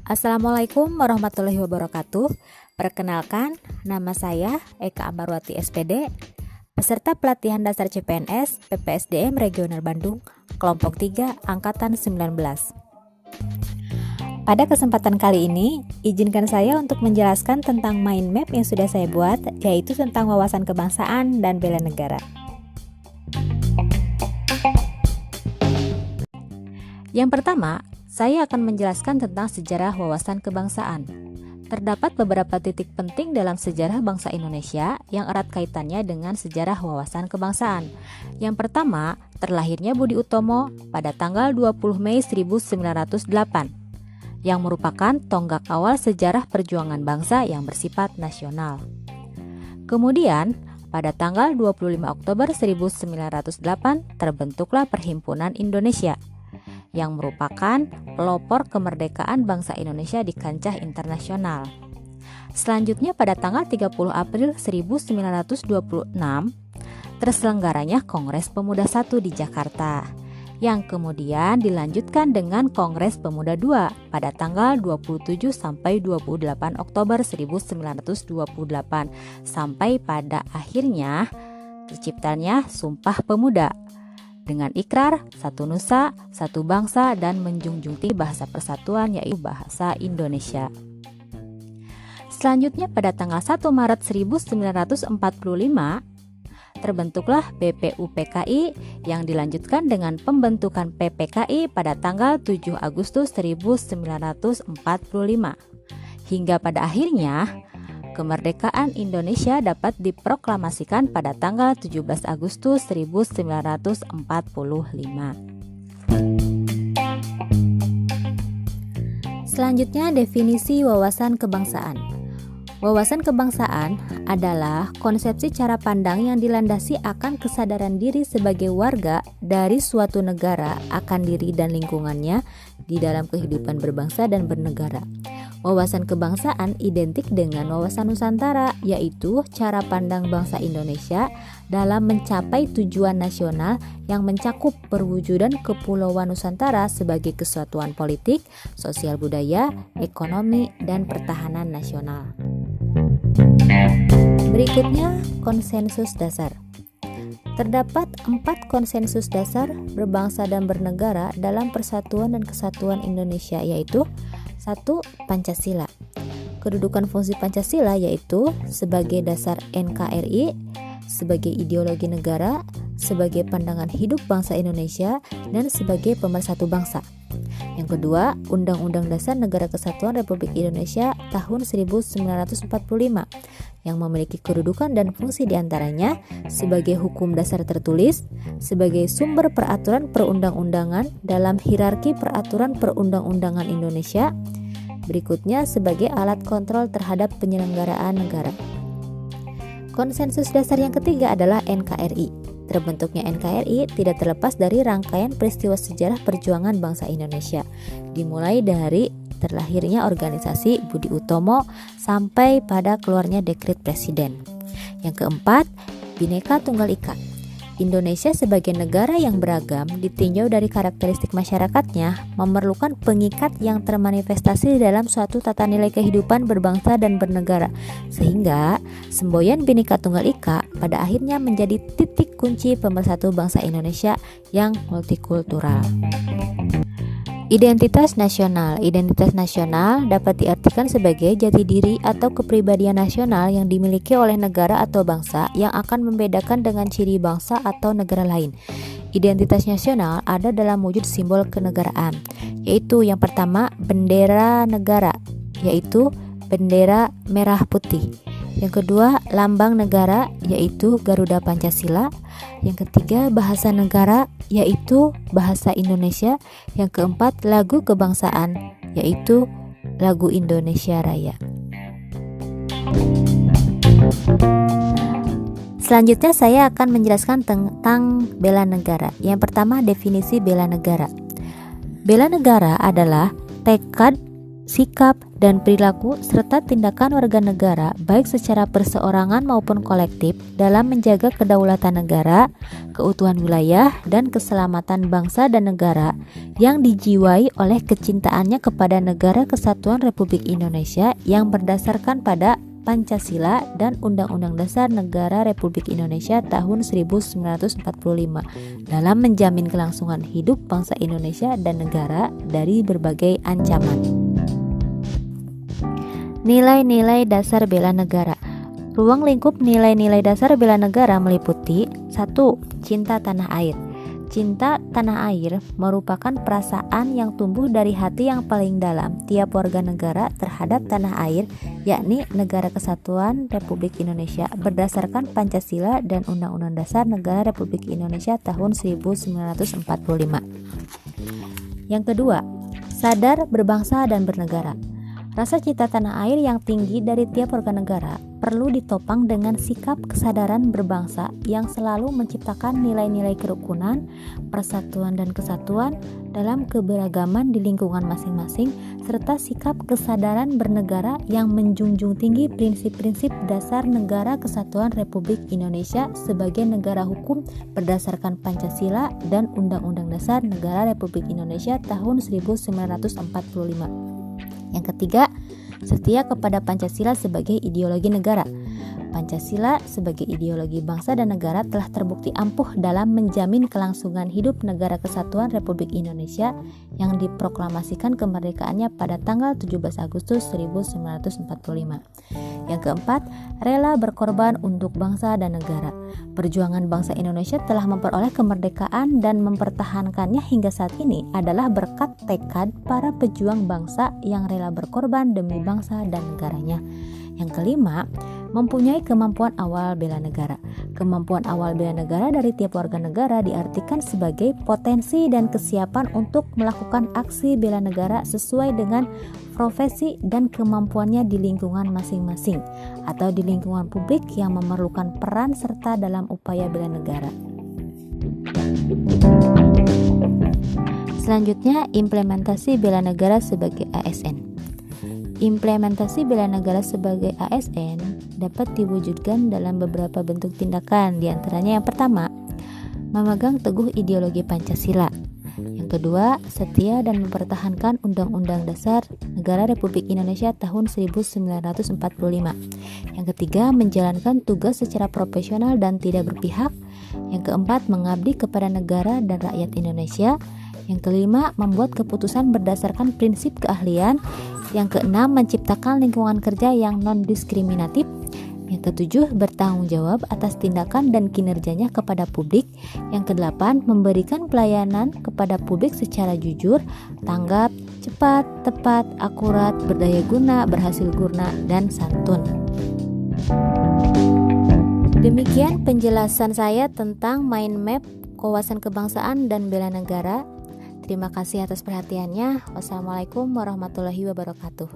Assalamualaikum warahmatullahi wabarakatuh. Perkenalkan, nama saya Eka Ambarwati SPD, peserta pelatihan dasar CPNS PPSDM Regional Bandung, kelompok 3, Angkatan 19. Pada kesempatan kali ini, izinkan saya untuk menjelaskan tentang mind map yang sudah saya buat, yaitu tentang wawasan kebangsaan dan bela negara. Yang pertama, saya akan menjelaskan tentang sejarah wawasan kebangsaan. Terdapat beberapa titik penting dalam sejarah bangsa Indonesia yang erat kaitannya dengan sejarah wawasan kebangsaan. Yang pertama, terlahirnya Budi Utomo pada tanggal 20 Mei 1908, yang merupakan tonggak awal sejarah perjuangan bangsa yang bersifat nasional. Kemudian, pada tanggal 25 Oktober 1908, terbentuklah Perhimpunan Indonesia, yang merupakan pelopor kemerdekaan bangsa Indonesia di kancah internasional. Selanjutnya pada tanggal 30 April 1926 terselenggaranya Kongres Pemuda I di Jakarta, yang kemudian dilanjutkan dengan Kongres Pemuda II pada tanggal 27 sampai 28 Oktober 1928 sampai pada akhirnya terciptanya Sumpah Pemuda dengan ikrar satu nusa, satu bangsa, dan menjunjung tinggi bahasa persatuan, yaitu bahasa Indonesia. Selanjutnya pada tanggal 1 Maret 1945 terbentuklah BPUPKI yang dilanjutkan dengan pembentukan PPKI pada tanggal 7 Agustus 1945 hingga pada akhirnya kemerdekaan Indonesia dapat diproklamasikan pada tanggal 17 Agustus 1945. Selanjutnya, definisi wawasan kebangsaan. Wawasan kebangsaan adalah konsepsi cara pandang yang dilandasi akan kesadaran diri sebagai warga dari suatu negara akan diri dan lingkungannya di dalam kehidupan berbangsa dan bernegara. Wawasan kebangsaan identik dengan wawasan Nusantara, yaitu cara pandang bangsa Indonesia dalam mencapai tujuan nasional yang mencakup perwujudan kepulauan Nusantara sebagai kesatuan politik, sosial budaya, ekonomi, dan pertahanan nasional. Berikutnya, konsensus dasar. Terdapat 4 konsensus dasar berbangsa dan bernegara dalam persatuan dan kesatuan Indonesia, yaitu 1. Pancasila. Kedudukan fungsi Pancasila yaitu sebagai dasar NKRI, sebagai ideologi negara, sebagai pandangan hidup bangsa Indonesia, dan sebagai pemersatu bangsa. Yang kedua, Undang-Undang Dasar Negara Kesatuan Republik Indonesia tahun 1945 yang memiliki kedudukan dan fungsi diantaranya sebagai hukum dasar tertulis, sebagai sumber peraturan perundang-undangan dalam hierarki peraturan perundang-undangan Indonesia, berikutnya sebagai alat kontrol terhadap penyelenggaraan negara. Konsensus dasar yang ketiga adalah NKRI. Terbentuknya NKRI tidak terlepas dari rangkaian peristiwa sejarah perjuangan bangsa Indonesia, dimulai dari terlahirnya organisasi Budi Utomo sampai pada keluarnya dekret presiden. Yang keempat, Bhinneka Tunggal Ika. Indonesia sebagai negara yang beragam ditinjau dari karakteristik masyarakatnya memerlukan pengikat yang termanifestasi dalam suatu tata nilai kehidupan berbangsa dan bernegara, sehingga semboyan Bhinneka Tunggal Ika pada akhirnya menjadi titik kunci pemersatu bangsa Indonesia yang multikultural. Identitas nasional. Identitas nasional dapat diartikan sebagai jati diri atau kepribadian nasional yang dimiliki oleh negara atau bangsa yang akan membedakan dengan ciri bangsa atau negara lain. Identitas nasional ada dalam wujud simbol kenegaraan, yaitu yang pertama bendera negara, yaitu bendera merah putih. Yang kedua, lambang negara, yaitu Garuda Pancasila. Yang ketiga, bahasa negara, yaitu bahasa Indonesia. Yang keempat, lagu kebangsaan, yaitu lagu Indonesia Raya. Selanjutnya saya akan menjelaskan tentang bela negara. Yang pertama, definisi bela negara. Bela negara adalah tekad sikap, dan perilaku serta tindakan warga negara baik secara perseorangan maupun kolektif dalam menjaga kedaulatan negara, keutuhan wilayah, dan keselamatan bangsa dan negara yang dijiwai oleh kecintaannya kepada Negara Kesatuan Republik Indonesia yang berdasarkan pada Pancasila dan Undang-Undang Dasar Negara Republik Indonesia tahun 1945 dalam menjamin kelangsungan hidup bangsa Indonesia dan negara dari berbagai ancaman. Nilai-nilai dasar bela negara. Ruang lingkup nilai-nilai dasar bela negara meliputi 1. Cinta tanah air. Cinta tanah air merupakan perasaan yang tumbuh dari hati yang paling dalam tiap warga negara terhadap tanah air, yakni Negara Kesatuan Republik Indonesia berdasarkan Pancasila dan Undang-Undang Dasar Negara Republik Indonesia tahun 1945. Yang kedua, sadar berbangsa dan bernegara. Rasa cinta tanah air yang tinggi dari tiap warga negara perlu ditopang dengan sikap kesadaran berbangsa yang selalu menciptakan nilai-nilai kerukunan, persatuan dan kesatuan dalam keberagaman di lingkungan masing-masing, serta sikap kesadaran bernegara yang menjunjung tinggi prinsip-prinsip dasar Negara Kesatuan Republik Indonesia sebagai negara hukum berdasarkan Pancasila dan Undang-Undang Dasar Negara Republik Indonesia tahun 1945. Yang ketiga, setia kepada Pancasila sebagai ideologi negara. Pancasila sebagai ideologi bangsa dan negara telah terbukti ampuh dalam menjamin kelangsungan hidup Negara Kesatuan Republik Indonesia yang diproklamasikan kemerdekaannya pada tanggal 17 Agustus 1945. Yang keempat, rela berkorban untuk bangsa dan negara. Perjuangan bangsa Indonesia telah memperoleh kemerdekaan dan mempertahankannya hingga saat ini adalah berkat tekad para pejuang bangsa yang rela berkorban demi bangsa dan negaranya. Yang kelima, mempunyai kemampuan awal bela negara. Kemampuan awal bela negara dari tiap warga negara diartikan sebagai potensi dan kesiapan untuk melakukan aksi bela negara sesuai dengan profesi dan kemampuannya di lingkungan masing-masing atau di lingkungan publik yang memerlukan peran serta dalam upaya bela negara. Selanjutnya, implementasi bela negara sebagai ASN. Implementasi bela negara sebagai ASN dapat diwujudkan dalam beberapa bentuk tindakan, diantaranya yang pertama, memegang teguh ideologi Pancasila. Yang kedua, setia dan mempertahankan Undang-Undang Dasar Negara Republik Indonesia tahun 1945. Yang ketiga, menjalankan tugas secara profesional dan tidak berpihak. Yang keempat, mengabdi kepada negara dan rakyat Indonesia. Yang kelima, membuat keputusan berdasarkan prinsip keahlian. Yang keenam, menciptakan lingkungan kerja yang non-diskriminatif. Yang ketujuh, bertanggung jawab atas tindakan dan kinerjanya kepada publik. Yang kedelapan, memberikan pelayanan kepada publik secara jujur, tanggap, cepat, tepat, akurat, berdaya guna, berhasil guna, dan santun. Demikian penjelasan saya tentang mind map, wawasan kebangsaan, dan bela negara. Terima kasih atas perhatiannya. Wassalamualaikum warahmatullahi wabarakatuh.